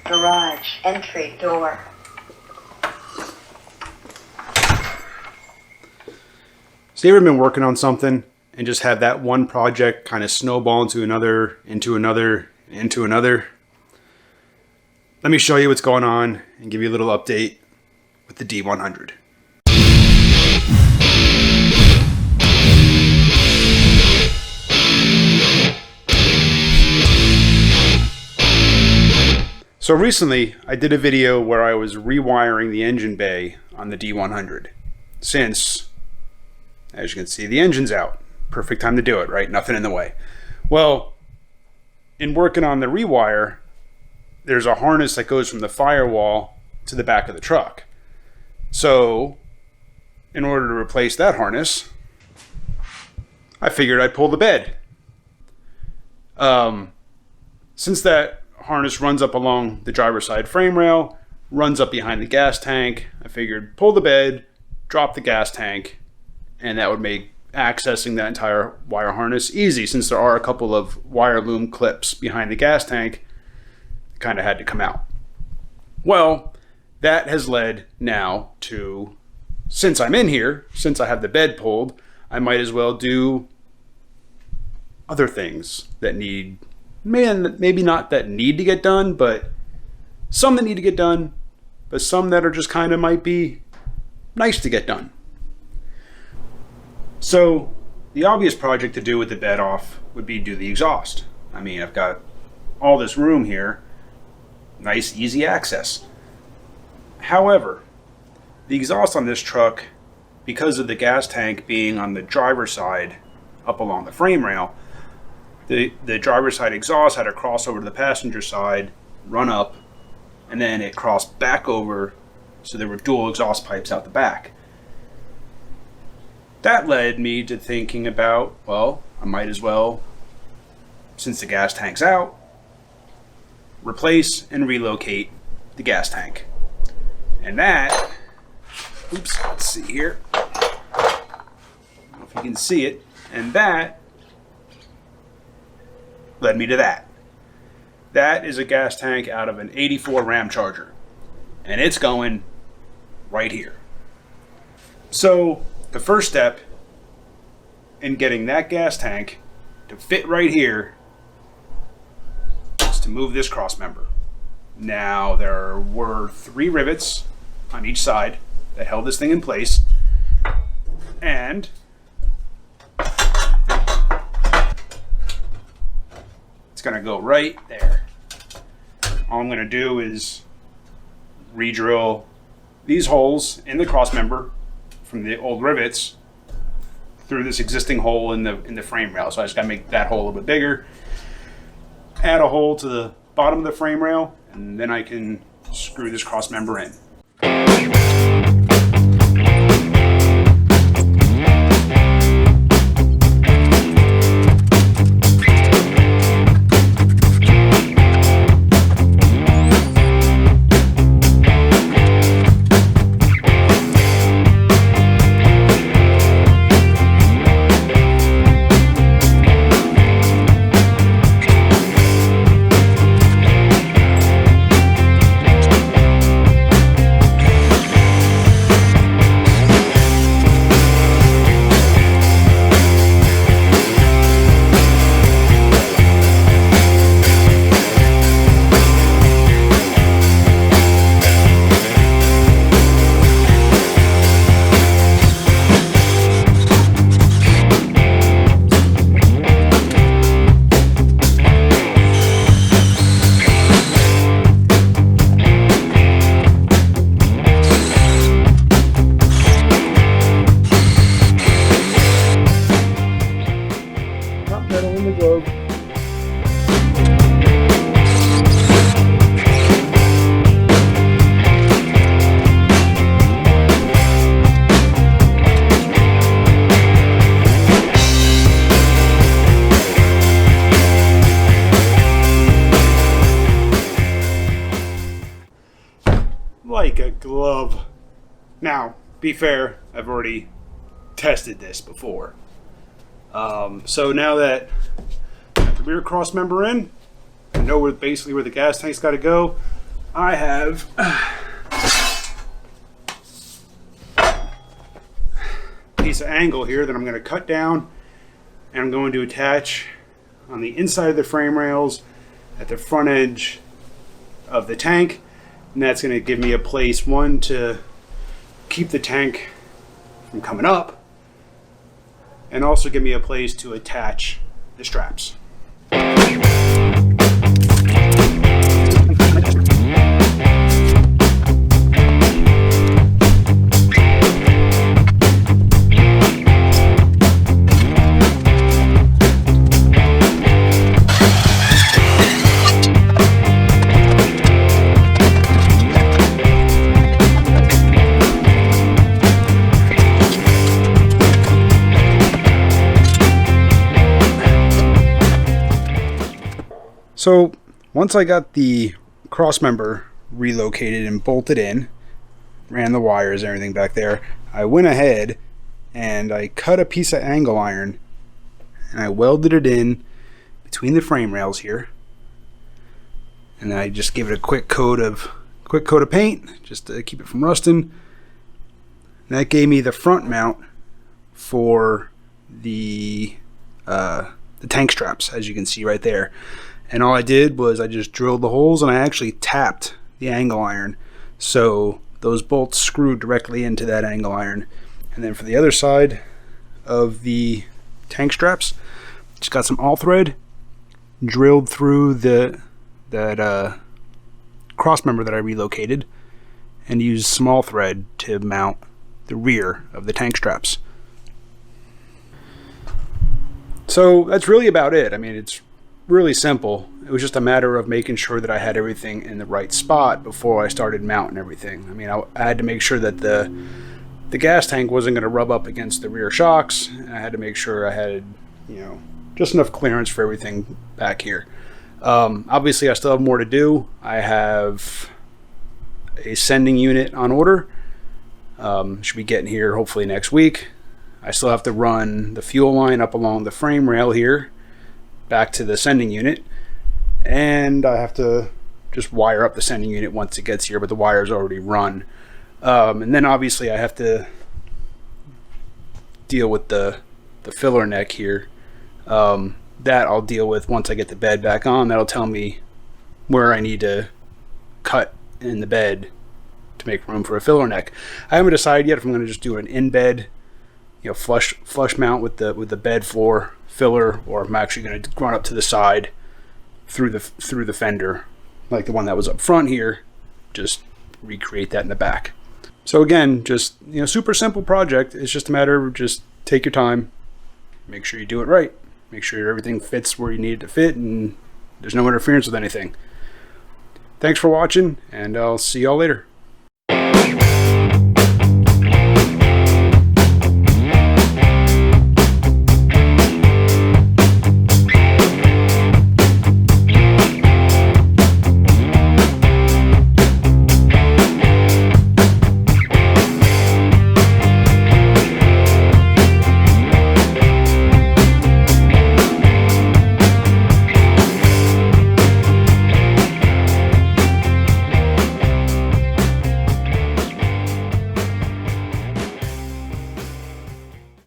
Garage entry door. So you ever been working on something and just have that one project kind of snowball into another, into another, into another? Let me show you what's going on and give you a little update with the D100. So recently I did a video where I was rewiring the engine bay on the D100 since, as you can see, the engine's out. Perfect time to do it, right? Nothing in the way. Well, in working on the rewire, there's a harness that goes from the firewall to the back of the truck. So, in order to replace that harness, I figured I'd pull the bed. Since that harness runs up along the driver's side frame rail, runs up behind the gas tank, I figured pull the bed, drop the gas tank, and that would make accessing that entire wire harness easy, since there are a couple of wire loom clips behind the gas tank that kind of had to come out. Well, that has led now to, since I'm in here, since I have the bed pulled, I might as well do other things that need, maybe not that need to get done, but some that need to get done, but some that are just kind of might be nice to get done. So the obvious project to do with the bed off would be do the exhaust. I mean, I've got all this room here, nice easy access. However, the exhaust on this truck, because of the gas tank being on the driver's side up along the frame rail, the driver's side exhaust had to cross over to the passenger side, run up, and then it crossed back over, so there were dual exhaust pipes out the back. That led me to thinking about, well, I might as well, since the gas tank's out, replace and relocate the gas tank. And that, oops, let's see here. I don't know if you can see it. And that led me to that. That is a gas tank out of an '84 Ramcharger. And it's going right here. So the first step in getting that gas tank to fit right here is to move this cross member. Now, there were 3 rivets on each side that held this thing in place, and it's going to go right there. All I'm going to do is re-drill these holes in the cross member from the old rivets through this existing hole in the frame rail. So I just got to make that hole a little bit bigger, add a hole to the bottom of the frame rail, and then I can screw this cross member in. Like a glove. Now, be fair, I've already tested this before. So now that I got the rear cross member in, I know basically where the gas tank's got to go. I have a piece of angle here that I'm going to cut down, and I'm going to attach on the inside of the frame rails at the front edge of the tank, and that's going to give me a place, one, to keep the tank from coming up, and also give me a place to attach the straps. So once I got the cross member relocated and bolted in, ran the wires and everything back there, I went ahead and I cut a piece of angle iron and I welded it in between the frame rails here, and then I just gave it a quick coat of paint just to keep it from rusting. And that gave me the front mount for the tank straps, as you can see right there. And all I did was I just drilled the holes, and I actually tapped the angle iron so those bolts screwed directly into that angle iron. And then for the other side of the tank straps, just got some all thread, drilled through that cross member that I relocated, and used small thread to mount the rear of the tank straps. So that's really about it. I mean, it's really simple. It was just a matter of making sure that I had everything in the right spot before I started mounting everything. I mean, I had to make sure that the gas tank wasn't going to rub up against the rear shocks. I had to make sure I had, just enough clearance for everything back here. Obviously, I still have more to do. I have a sending unit on order. Should be getting here hopefully next week. I still have to run the fuel line up along the frame rail here back to the sending unit, and I have to just wire up the sending unit once it gets here, but the wire's already run. And then obviously I have to deal with the filler neck here. That I'll deal with once I get the bed back on. That'll tell me where I need to cut in the bed to make room for a filler neck. I haven't decided yet if I'm going to just do an in bed, flush mount with the bed floor filler, or I'm actually going to run up to the side through the fender like the one that was up front here, just recreate that in the back. So again, just super simple project. It's just a matter of just take your time, make sure you do it right, make sure everything fits where you need it to fit, and there's no interference with anything. Thanks for watching, and I'll see y'all later.